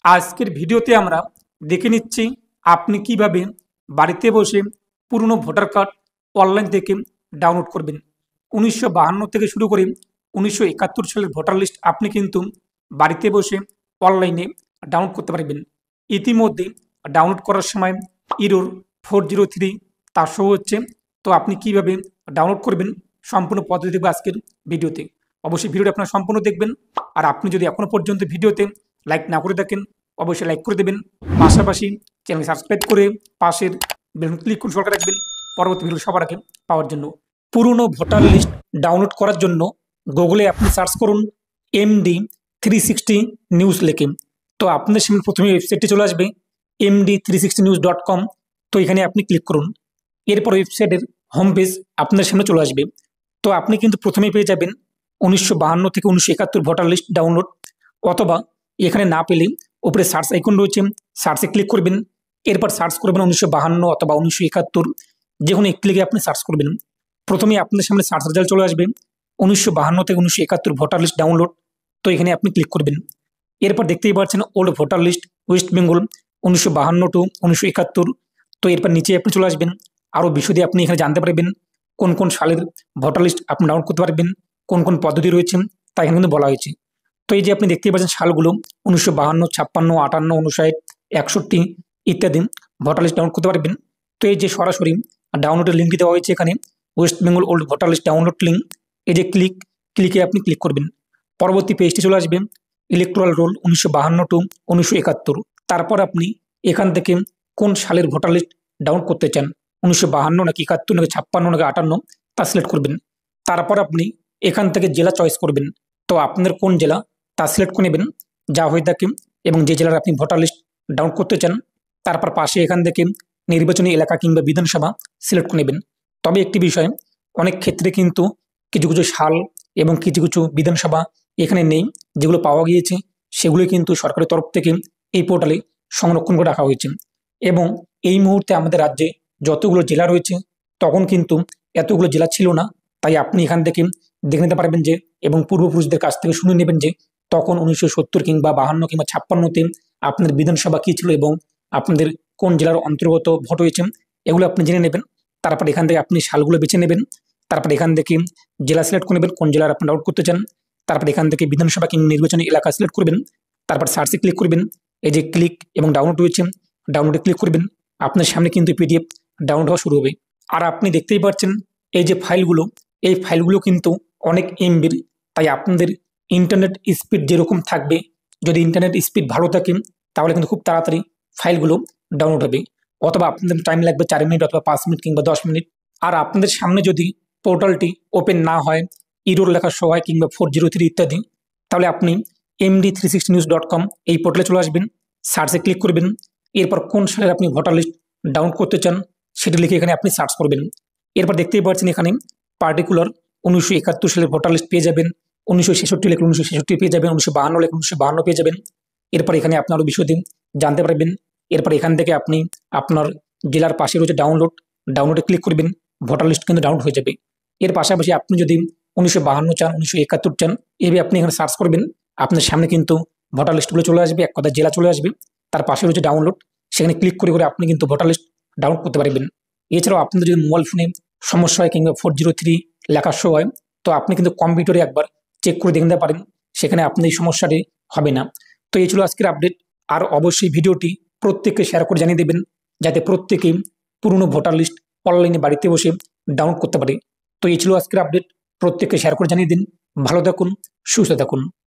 আজকের ভিডিওতে আমরা দেখে নিচ্ছি আপনি কিভাবে বাড়িতে বসে পুরনো ভোটার কার্ড অনলাইন থেকে ডাউনলোড করবেন। 1952 থেকে শুরু করে 1971 সালের ভোটার লিস্ট আপনি কিন্তু বাড়িতে বসে অনলাইনে ডাউনলোড করতে পারবেন। ইতিমধ্যে ডাউনলোড করার সময় ইরোর 403 তার শো হচ্ছে। তো আপনি কিভাবে ডাউনলোড করবেন সম্পূর্ণ পদ্ধতি দেখবেন আজকের ভিডিওতে। অবশ্যই ভিডিওটি আপনারা সম্পূর্ণ দেখবেন। আর আপনি যদি এখনও পর্যন্ত ভিডিওতে লাইক না করে থাকেন অবশ্যই লাইক করে দেবেন, পাশাপাশি চ্যানেল সাবস্ক্রাইব করে পাশের বেল ক্লিক করে সরকার রাখবেন পরবর্তী ভিডিও সবার আগে পাওয়ার জন্য। পুরনো ভোটার লিস্ট ডাউনলোড করার জন্য গুগলে আপনি সার্চ করুন MD360 নিউজ লিখে। তো আপনাদের সামনে প্রথমে ওয়েবসাইটটি চলে আসবে MD360news.com। তো এখানে আপনি ক্লিক করুন। এরপর ওয়েবসাইটের হোম পেজ আপনাদের সামনে চলে আসবে। তো আপনি কিন্তু প্রথমেই পেয়ে যাবেন 1952 থেকে 1971 ভোটার লিস্ট ডাউনলোড, অথবা এখানে না পেলে উপরে সার্চ আইকন রয়েছে, সার্চে ক্লিক করবেন। এরপর সার্চ করবেন 1952 অথবা 1971, যে কোনো এক ক্লিকে আপনি সার্চ করবেন। প্রথমে আপনাদের সামনে সার্চ রেজাল্ট চলে আসবে 1952 থেকে 1971 ভোটার লিস্ট ডাউনলোড। তো এখানে আপনি ক্লিক করবেন। এরপর দেখতেই পাচ্ছেন old voter list West Bengal 1952 to 1971। তো এরপর নিচে আপনি চলে আসবেন। আরও বিশদে আপনি এখানে জানতে পারবেন কোন কোন সালের ভোটার লিস্ট আপনি ডাউনলোড করতে পারবেন, কোন কোন পদ্ধতি রয়েছে তা এখানে কিন্তু বলা হয়েছে। তো এই যে আপনি দেখতেই পাচ্ছেন সালগুলো 1952, 56, 58, 59, 61 ইত্যাদি ভোটার লিস্ট ডাউনলোড করতে পারবেন। তো এই যে সরাসরি ডাউনলোডের লিঙ্কটি দেওয়া হয়েছে এখানে, West Bengal old voter list download link. এই যে ক্লিকে আপনি ক্লিক করবেন। পরবর্তী পেজটি চলে আসবে ইলেকট্রাল রোল 1952 টু 1971। তারপর আপনি এখান থেকে কোন সালের ভোটার লিস্ট ডাউনলোড করতে চান, 1952 নাকি 71 নাকি 56 নাকি 58, তা সিলেক্ট করবেন। তারপর আপনি এখান থেকে জেলা চয়েস করবেন। তো আপনাদের কোন জেলা তা সিলেক্ট করে নেবেন যা হয়ে থাকে এবং যে জেলার আপনি ভোটার লিস্ট ডাউনলোড করতে চান। তারপর পাশে এখান থেকে নির্বাচনী এলাকা কিংবা বিধানসভা সিলেক্ট করে নেবেন। তবে একটি বিষয়, অনেক ক্ষেত্রে কিন্তু কিছু কিছু সাল এবং কিছু কিছু বিধানসভা এখানে নেই, যেগুলো পাওয়া গিয়েছে সেগুলো কিন্তু সরকারের তরফ থেকে এই পোর্টালে সংরক্ষণ করে রাখা হয়েছে। এবং এই মুহূর্তে আমাদের রাজ্যে যতগুলো জেলা রয়েছে তখন কিন্তু এতগুলো জেলা ছিল না। তাই আপনি এখান থেকে দেখে নিতে পারবেন যে, এবং পূর্বপুরুষদের কাছ থেকে শুনে নেবেন যে তখন 1970 কিংবা 52 কিংবা 56তে আপনাদের বিধানসভা কী ছিল এবং আপনাদের কোন জেলার অন্তর্গত ভোট হয়েছে, এগুলো আপনি জেনে নেবেন। তারপর এখান থেকে আপনি সালগুলো বেছে নেবেন। তারপর এখান থেকে জেলা সিলেক্ট করে নেবেন কোন জেলার আপনি ডাউনলোড করতে চান। তারপর এখান থেকে বিধানসভা কিংবা নির্বাচনী এলাকা সিলেক্ট করবেন। তারপর সার্চে ক্লিক করবেন। এই যে ক্লিক এবং ডাউনলোড রয়েছে, ডাউনলোডে ক্লিক করবেন। আপনার সামনে কিন্তু PDF ডাউনলোড হওয়া শুরু হবে। আর আপনি দেখতেই পাচ্ছেন এই যে ফাইলগুলো, এই ফাইলগুলো কিন্তু অনেক MBর। তাই আপনাদের ইন্টারনেট স্পিড যেরকম থাকবে, যদি ইন্টারনেট স্পিড ভালো থাকে তাহলে কিন্তু খুব তাড়াতাড়ি ফাইলগুলো ডাউনলোড হবে। অথবা আপনাদের টাইম লাগবে 4 মিনিট অথবা 5 মিনিট কিংবা 10 মিনিট। আর আপনাদের সামনে যদি পোর্টালটি ওপেন না হয়, ইরোর লেখা শো হয় কিংবা 403 ইত্যাদি, তাহলে আপনি MD360news.com এই পোর্টালে চলে আসবেন, সার্চে ক্লিক করবেন। এরপর কোন সালের আপনি ভোটার লিস্ট ডাউনলোড করতে চান সেটি লিখে এখানে আপনি সার্চ করবেন। এরপর দেখতেই পাচ্ছেন এখানে পার্টিকুলার 1971 সালের ভোটার লিস্ট পেয়ে যাবেন, 1966 লিখে 1966 পেয়ে যাবেন, 1952 লিখে 1952 পেয়ে যাবেন। এরপর এখানে আপনি আরও বিশদে জানতে পারবেন। এরপর এখান থেকে আপনি আপনার জেলার পাশে রয়েছে ডাউনলোডে ক্লিক করবেন, ভোটার লিস্ট কিন্তু ডাউনলোড হয়ে যাবে। এর পাশাপাশি আপনি যদি 1952 চান, 1971 চান, এইভাবে আপনি এখানে সার্চ করবেন। আপনার সামনে কিন্তু ভোটার লিস্টগুলো চলে আসবে, এক কথা জেলা চলে আসবে। তার পাশে রয়েছে ডাউনলোড, সেখানে ক্লিক করে করে আপনি কিন্তু ভোটার লিস্ট ডাউনলোড করতে পারবেন। এছাড়াও আপনাদের যদি মোবাইল ফোনে সমস্যা হয় কিংবা 403 লেখা শো হয়, তো আপনি কিন্তু কম্পিউটারে একবার চেক করে দেখে নিতে পারেন, সেখানে আপনার এই সমস্যাটি হবে না। তো এই ছিল আজকের আপডেট। আর অবশ্যই ভিডিওটি প্রত্যেককে শেয়ার করে জানিয়ে দেবেন, যাতে প্রত্যেকেই পুরনো ভোটার লিস্ট অনলাইনে বাড়িতে বসে ডাউনলোড করতে পারে। তো এই ছিল আজকের আপডেট, প্রত্যেককে শেয়ার করে জানিয়ে দিন। ভালো থাকুন, সুস্থ থাকুন।